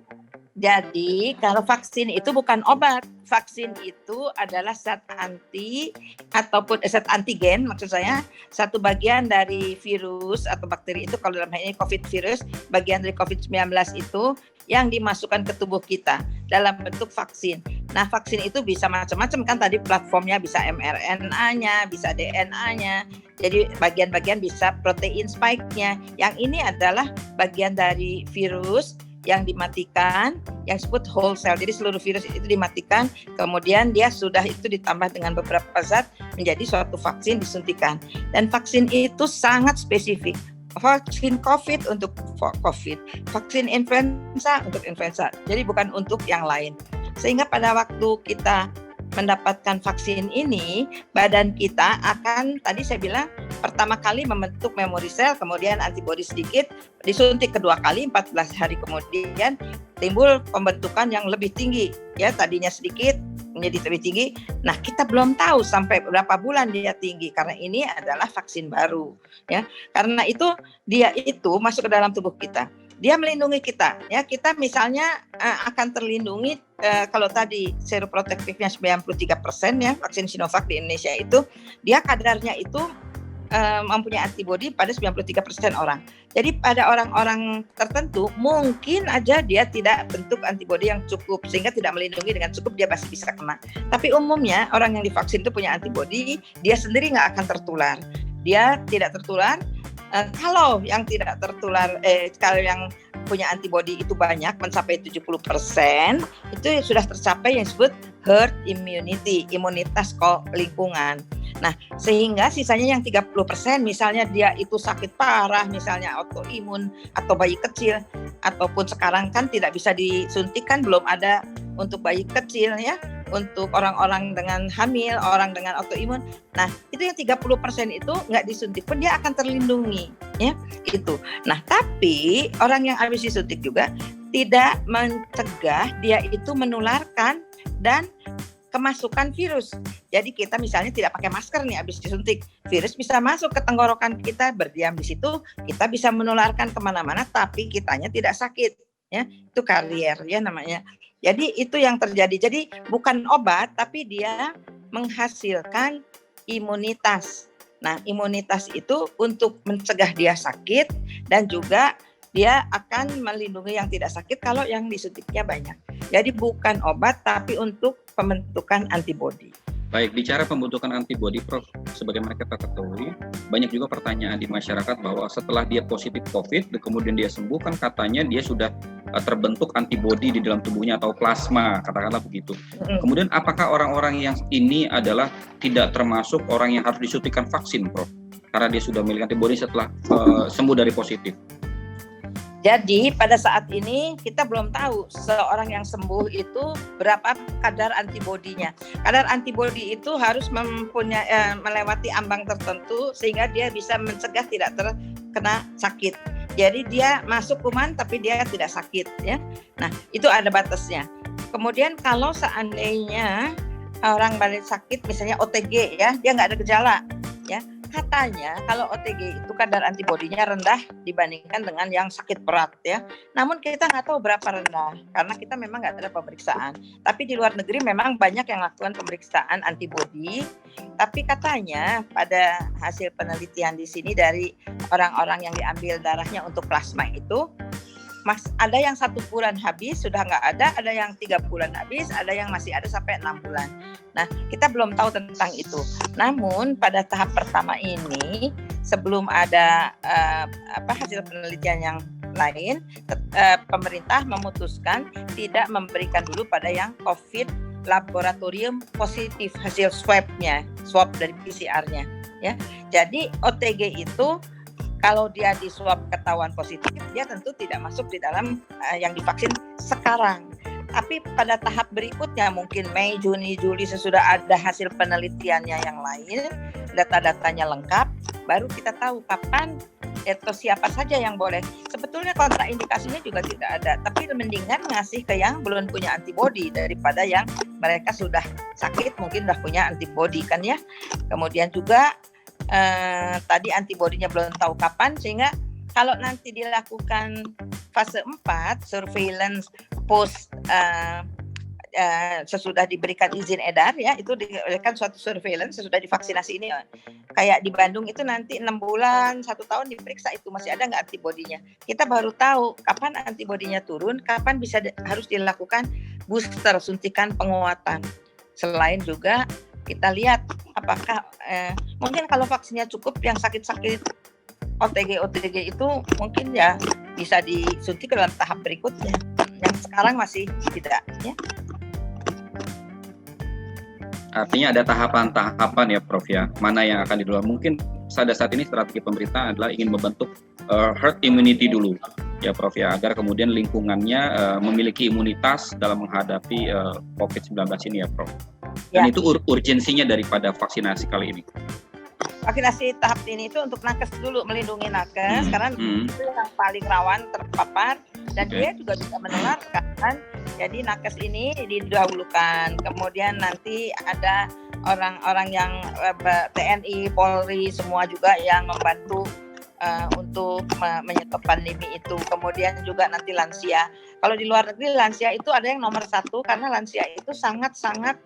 Speaker 1: Jadi kalau vaksin itu bukan obat, vaksin itu adalah zat anti ataupun zat antigen, maksud saya satu bagian dari virus atau bakteri itu, kalau dalam hal ini COVID virus, bagian dari COVID-19 itu yang dimasukkan ke tubuh kita dalam bentuk vaksin. Nah, vaksin itu bisa macam-macam kan, tadi platformnya bisa mRNA-nya, bisa DNA-nya. Jadi bagian-bagian bisa protein spike-nya. Yang ini adalah bagian dari virus yang dimatikan, yang disebut whole cell. Jadi seluruh virus itu dimatikan, kemudian dia sudah itu ditambah dengan beberapa zat menjadi suatu vaksin disuntikan. Dan vaksin itu sangat spesifik. Vaksin COVID untuk COVID, vaksin influenza untuk influenza. Jadi bukan untuk yang lain. Sehingga pada waktu kita mendapatkan vaksin ini, badan kita akan, tadi saya bilang, pertama kali membentuk memory cell, kemudian antibodi sedikit, disuntik kedua kali, 14 hari kemudian timbul pembentukan yang lebih tinggi. Ya, tadinya sedikit menjadi lebih tinggi. Nah, kita belum tahu sampai berapa bulan dia tinggi karena ini adalah vaksin baru, ya. Karena itu dia itu masuk ke dalam tubuh kita. Dia melindungi kita, ya. Kita misalnya akan terlindungi kalau tadi seroprotektifnya 93% ya, vaksin Sinovac di Indonesia itu dia kadarnya itu mempunyai antibodi pada 93% orang. Jadi pada orang-orang tertentu mungkin aja dia tidak bentuk antibodi yang cukup sehingga tidak melindungi dengan cukup, dia masih bisa kena. Tapi umumnya orang yang divaksin itu punya antibodi, dia sendiri nggak akan tertular. Dia tidak tertular. Kalau yang tidak tertular, kalau yang punya antibodi itu banyak, mencapai 70%, itu sudah tercapai yang disebut herd immunity, imunitas lingkungan. Nah, sehingga sisanya yang 30%, misalnya dia itu sakit parah, misalnya autoimun atau bayi kecil, ataupun sekarang kan tidak bisa disuntikan, belum ada untuk bayi kecil ya, untuk orang-orang dengan hamil, orang dengan autoimun. Nah, itu yang 30% itu nggak disuntik pun dia akan terlindungi, ya, itu. Nah, tapi orang yang habis disuntik juga tidak mencegah dia itu menularkan dan kemasukan virus. Jadi kita misalnya tidak pakai masker nih habis disuntik, virus bisa masuk ke tenggorokan kita, berdiam di situ, kita bisa menularkan kemana-mana, tapi kitanya tidak sakit, ya. Itu karier ya namanya. Jadi itu yang terjadi. Jadi bukan obat, tapi dia menghasilkan imunitas. Nah, imunitas itu untuk mencegah dia sakit dan juga dia akan melindungi yang tidak sakit kalau yang disuntiknya banyak. Jadi bukan obat, tapi untuk pembentukan antibodi.
Speaker 2: Baik, bicara pembentukan antibodi, Prof, sebagaimana kita ketahui, banyak juga pertanyaan di masyarakat bahwa setelah dia positif COVID, kemudian dia sembuh, kan katanya dia sudah terbentuk antibodi di dalam tubuhnya atau plasma, katakanlah begitu. Kemudian apakah orang-orang yang ini adalah tidak termasuk orang yang harus disuntikan vaksin, Prof? Karena dia sudah memiliki antibodi setelah sembuh dari positif.
Speaker 1: Jadi pada saat ini kita belum tahu seorang yang sembuh itu berapa kadar antibodinya. Kadar antibodi itu harus melewati ambang tertentu sehingga dia bisa mencegah tidak terkena sakit. Jadi dia masuk kuman tapi dia tidak sakit, ya. Nah, itu ada batasnya. Kemudian kalau seandainya orang balik sakit misalnya OTG ya, dia nggak ada gejala, ya. katanya kalau OTG itu kadar antibodinya rendah dibandingkan dengan yang sakit berat ya. Namun kita nggak tahu berapa rendah karena kita memang nggak ada pemeriksaan. Tapi di luar negeri memang banyak yang lakukan pemeriksaan antibodi. Tapi katanya pada hasil penelitian di sini dari orang-orang yang diambil darahnya untuk plasma itu, ada yang 1 bulan habis sudah nggak ada yang 3 bulan habis, ada yang masih ada sampai 6 bulan. Nah, kita belum tahu tentang itu. Namun pada tahap pertama ini, sebelum ada hasil penelitian yang lain, pemerintah memutuskan tidak memberikan dulu pada yang COVID laboratorium positif hasil swab dari PCR-nya. Ya, jadi OTG itu kalau dia di swab ketahuan positif, dia tentu tidak masuk di dalam yang divaksin sekarang. Tapi pada tahap berikutnya, mungkin Mei, Juni, Juli sesudah ada hasil penelitiannya yang lain, data-datanya lengkap, baru kita tahu kapan atau siapa saja yang boleh. Sebetulnya kontraindikasinya juga tidak ada, tapi mendingan ngasih ke yang belum punya antibodi daripada yang mereka sudah sakit, mungkin sudah punya antibodi kan ya. Kemudian juga tadi antibodinya belum tahu kapan, sehingga kalau nanti dilakukan fase 4 surveillance post sesudah diberikan izin edar ya, itu diberikan suatu surveillance sesudah divaksinasi ini. Kayak di Bandung itu nanti 6 bulan 1 tahun diperiksa itu masih ada nggak antibodinya. Kita baru tahu kapan antibodinya turun, kapan harus dilakukan booster, suntikan penguatan. Selain juga kita lihat apakah mungkin kalau vaksinnya cukup, yang sakit-sakit OTG itu mungkin ya bisa disuntik dalam tahap berikutnya. Yang sekarang masih tidak ya.
Speaker 2: Artinya ada tahapan-tahapan ya Prof ya, mana yang akan dilakukan. Mungkin pada saat ini strategi pemerintah adalah ingin membentuk herd immunity dulu ya Prof ya, agar kemudian lingkungannya memiliki imunitas dalam menghadapi COVID-19 ini ya Prof. Dan itu urgensinya daripada vaksinasi kali ini.
Speaker 1: Vaksinasi tahap ini itu untuk nakes dulu, melindungi nakes karena itu yang paling rawan terpapar dan dia juga bisa menularkan. Jadi nakes ini didahulukan, kemudian nanti ada orang-orang yang TNI, Polri semua juga yang membantu untuk menyetop pandemi itu. Kemudian juga nanti lansia. Kalau di luar negeri lansia itu ada yang nomor 1 karena lansia itu sangat-sangat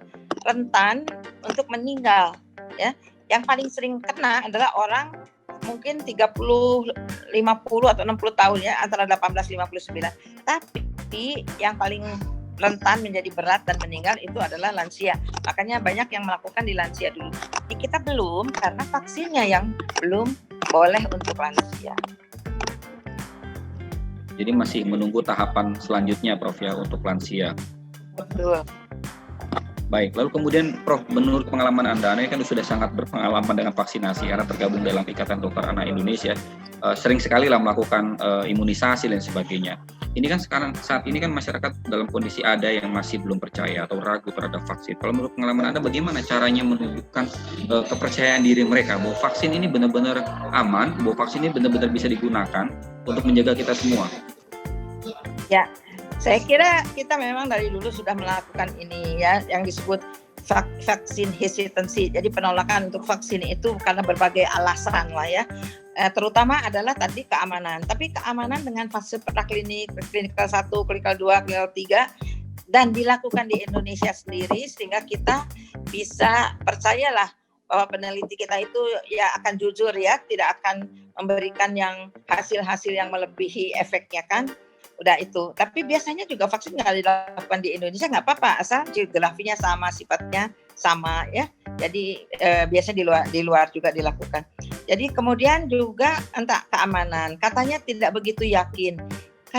Speaker 1: rentan untuk meninggal ya. Yang paling sering kena adalah orang mungkin 30, 50 atau 60 tahun ya, antara 18 59. Tapi yang paling rentan menjadi berat dan meninggal itu adalah lansia. Makanya banyak yang melakukan di lansia dulu. Di kita belum karena vaksinnya yang belum boleh untuk lansia.
Speaker 2: Jadi masih menunggu tahapan selanjutnya Prof ya untuk lansia.
Speaker 1: Betul.
Speaker 2: Baik, lalu kemudian Prof, menurut pengalaman Anda kan sudah sangat berpengalaman dengan vaksinasi karena tergabung dalam Ikatan Dokter Anak Indonesia, sering sekali lah melakukan imunisasi dan sebagainya. Ini kan saat ini kan masyarakat dalam kondisi ada yang masih belum percaya atau ragu terhadap vaksin. Kalau menurut pengalaman Anda, bagaimana caranya menunjukkan kepercayaan diri mereka bahwa vaksin ini benar-benar aman, bahwa vaksin ini benar-benar bisa digunakan untuk menjaga kita semua?
Speaker 1: Ya. Saya kira kita memang dari dulu sudah melakukan ini ya, yang disebut vaksin hesitancy. Jadi penolakan untuk vaksin itu karena berbagai alasan lah ya. Terutama adalah tadi keamanan. Tapi keamanan dengan fase praklinik, klinikal 1, klinikal 2, klinikal 3 dan dilakukan di Indonesia sendiri sehingga kita bisa percayalah bahwa peneliti kita itu ya akan jujur ya, tidak akan memberikan yang hasil-hasil yang melebihi efeknya kan. Udah itu, tapi biasanya juga vaksin nggak dilakukan di Indonesia nggak apa-apa asal geografinya sama, sifatnya sama ya. Jadi biasanya di luar juga dilakukan. Jadi kemudian juga entah keamanan, katanya tidak begitu yakin.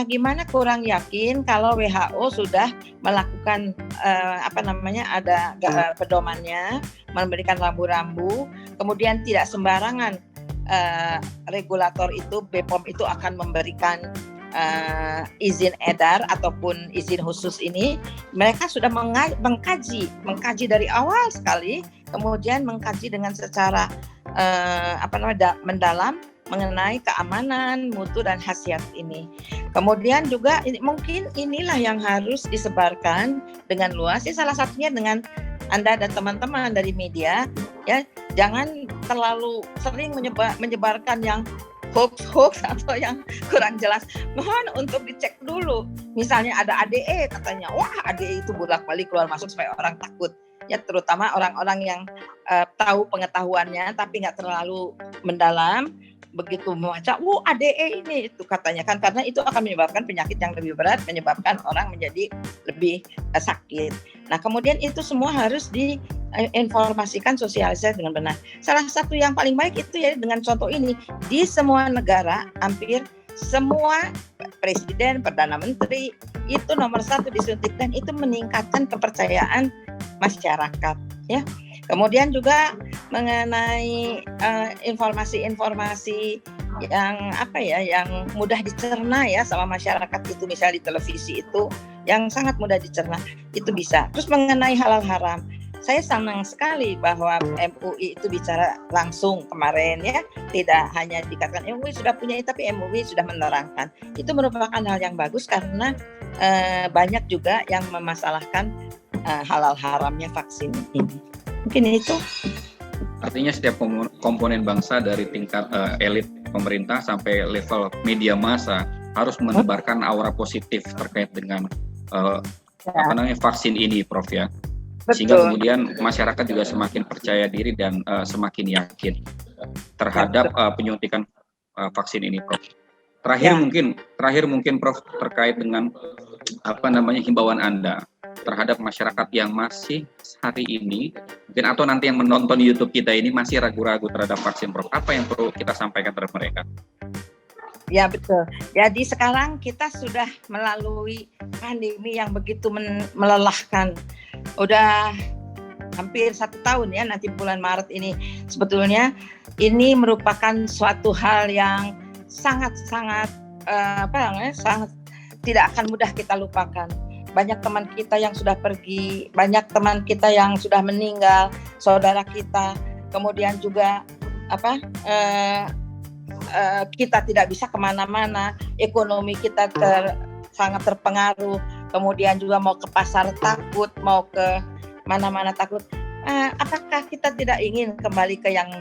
Speaker 1: Gimana kurang yakin kalau WHO sudah melakukan ada pedomannya, memberikan rambu-rambu, kemudian tidak sembarangan regulator itu BPOM itu akan memberikan izin edar ataupun izin khusus ini. Mereka sudah mengkaji dari awal sekali, kemudian mengkaji dengan secara mendalam mengenai keamanan, mutu dan khasiat ini. Kemudian juga mungkin inilah yang harus disebarkan dengan luas. Ya, salah satunya dengan Anda dan teman-teman dari media ya. jangan terlalu sering menyebarkan yang hoax atau yang kurang jelas. Mohon untuk dicek dulu. Misalnya ada ADE katanya, wah ADE itu bolak-balik keluar masuk supaya orang takut. Ya terutama orang-orang yang tahu pengetahuannya tapi nggak terlalu mendalam. Begitu membaca, ADE ini itu katanya kan, karena itu akan menyebabkan penyakit yang lebih berat, menyebabkan orang menjadi lebih sakit. Nah kemudian itu semua harus diinformasikan, sosialisasi dengan benar. Salah satu yang paling baik itu ya dengan contoh ini, di semua negara hampir semua presiden, perdana menteri itu nomor 1 disuntik, dan itu meningkatkan kepercayaan masyarakat ya. Kemudian juga mengenai informasi-informasi yang yang mudah dicerna ya sama masyarakat itu, misalnya di televisi itu yang sangat mudah dicerna itu bisa. Terus mengenai halal haram, saya senang sekali bahwa MUI itu bicara langsung kemarin ya, tidak hanya dikatakan MUI sudah punya, tapi MUI sudah menerangkan. Itu merupakan hal yang bagus karena banyak juga yang memasalahkan halal haramnya vaksin ini. Mungkin itu.
Speaker 2: Artinya setiap komponen bangsa dari tingkat elit pemerintah sampai level media massa harus menebarkan aura positif terkait dengan vaksin ini, Prof ya. Sehingga kemudian masyarakat juga semakin percaya diri dan semakin yakin terhadap penyuntikan vaksin ini, Prof. Terakhir mungkin Prof terkait dengan himbauan Anda terhadap masyarakat yang masih hari ini mungkin atau nanti yang menonton YouTube kita ini masih ragu-ragu terhadap vaksin, Prof. Apa yang perlu kita sampaikan terhadap mereka?
Speaker 1: Ya betul. Jadi sekarang kita sudah melalui pandemi yang begitu melelahkan. Udah hampir 1 tahun ya, nanti bulan Maret ini. Sebetulnya ini merupakan suatu hal yang sangat tidak akan mudah kita lupakan. Banyak teman kita yang sudah pergi, banyak teman kita yang sudah meninggal, saudara kita. Kemudian juga kita tidak bisa kemana-mana, ekonomi kita sangat terpengaruh. Kemudian juga mau ke pasar takut, mau ke mana-mana takut. Apakah kita tidak ingin kembali ke yang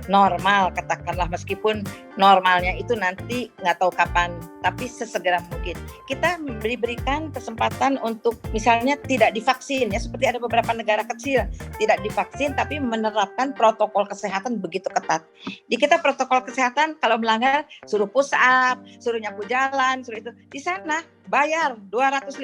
Speaker 1: normal, katakanlah, meskipun normalnya itu nanti nggak tahu kapan, tapi sesegera mungkin. Kita diberikan kesempatan untuk misalnya tidak divaksin ya, seperti ada beberapa negara kecil tidak divaksin tapi menerapkan protokol kesehatan begitu ketat. Di kita protokol kesehatan kalau melanggar suruh push up, suruh nyapu jalan, suruh itu. Di sana bayar $250.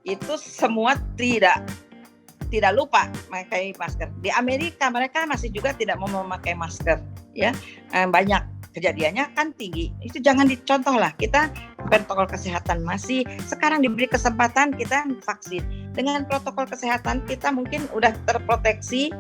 Speaker 1: Itu semua tidak lupa memakai masker. Di Amerika mereka masih juga tidak mau memakai masker ya. Banyak kejadiannya kan tinggi. Itu jangan dicontoh lah. Kita protokol kesehatan masih sekarang diberi kesempatan kita vaksin. Dengan protokol kesehatan kita mungkin udah terproteksi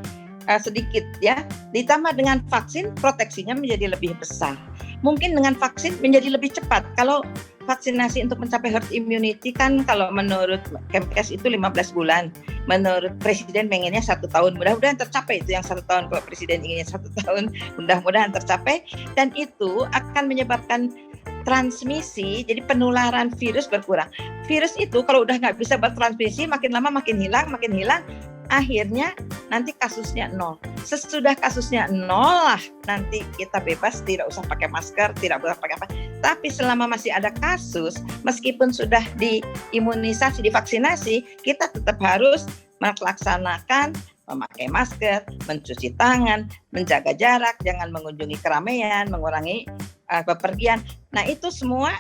Speaker 1: sedikit ya. Ditambah dengan vaksin proteksinya menjadi lebih besar. Mungkin dengan vaksin menjadi lebih cepat. Kalau vaksinasi untuk mencapai herd immunity kan kalau menurut Kemkes itu 15 bulan. Menurut Presiden pengennya 1 tahun. Mudah-mudahan tercapai itu yang 1 tahun. Kalau Presiden inginnya 1 tahun, mudah-mudahan tercapai. Dan itu akan menyebabkan transmisi, jadi penularan virus berkurang. Virus itu kalau udah nggak bisa bertransmisi, makin lama makin hilang. Akhirnya nanti kasusnya 0. Sesudah kasusnya 0 lah nanti kita bebas, tidak usah pakai masker, tidak usah pakai apa. Tapi selama masih ada kasus, meskipun sudah diimunisasi, divaksinasi, kita tetap harus melaksanakan memakai masker, mencuci tangan, menjaga jarak, jangan mengunjungi keramaian, mengurangi bepergian. Nah itu semua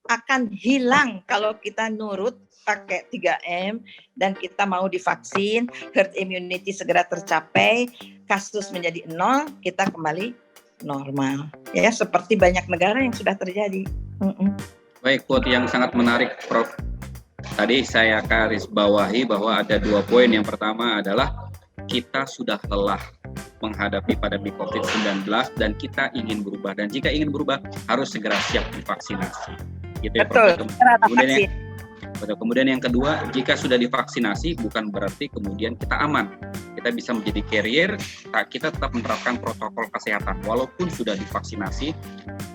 Speaker 1: akan hilang kalau kita nurut pakai 3M dan kita mau divaksin, herd immunity segera tercapai, kasus menjadi 0, kita kembali normal. Ya, seperti banyak negara yang sudah terjadi.
Speaker 2: Baik, quote yang sangat menarik, Prof. Tadi saya garis bawahi bahwa ada 2 poin. Yang pertama adalah kita sudah lelah menghadapi pandemi COVID-19 dan kita ingin berubah. Dan jika ingin berubah, harus segera siap divaksinasi. Gitu ya, Prof. Kemudian yang kedua, jika sudah divaksinasi bukan berarti kemudian kita aman. Kita bisa menjadi carrier, kita tetap menerapkan protokol kesehatan walaupun sudah divaksinasi,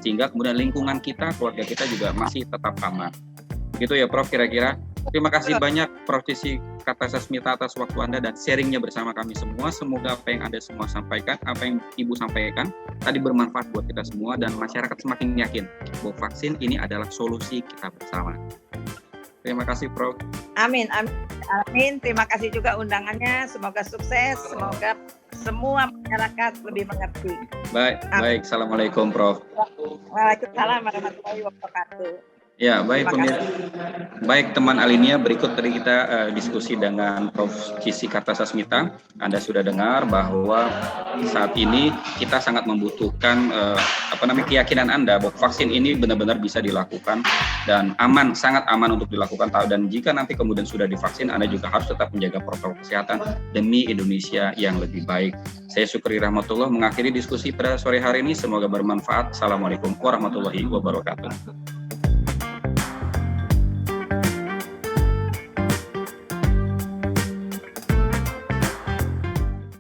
Speaker 2: sehingga kemudian lingkungan kita, keluarga kita juga masih tetap aman. Gitu ya, Prof, kira-kira. Terima kasih banyak Prof Cici Kata Sasmita atas waktu Anda dan sharingnya bersama kami semua. Semoga apa yang Anda semua sampaikan, apa yang Ibu sampaikan tadi bermanfaat buat kita semua dan masyarakat semakin yakin bahwa vaksin ini adalah solusi kita bersama. Terima kasih, Prof.
Speaker 1: Amin, amin, amin. Terima kasih juga undangannya. Semoga sukses. Semoga semua masyarakat lebih mengerti.
Speaker 2: Baik,
Speaker 1: amin.
Speaker 2: Baik. Assalamualaikum, Prof.
Speaker 1: Waalaikumsalam warahmatullahi wabarakatuh.
Speaker 2: Ya, baik pemirsa. Baik teman Alinia, berikut tadi kita diskusi dengan Prof. Cissy Kartasasmita. Anda sudah dengar bahwa saat ini kita sangat membutuhkan keyakinan Anda bahwa vaksin ini benar-benar bisa dilakukan dan aman, sangat aman untuk dilakukan. Dan jika nanti kemudian sudah divaksin, Anda juga harus tetap menjaga protokol kesehatan demi Indonesia yang lebih baik. Saya Syukri Rahmatullah mengakhiri diskusi pada sore hari ini. Semoga bermanfaat. Assalamualaikum warahmatullahi wabarakatuh.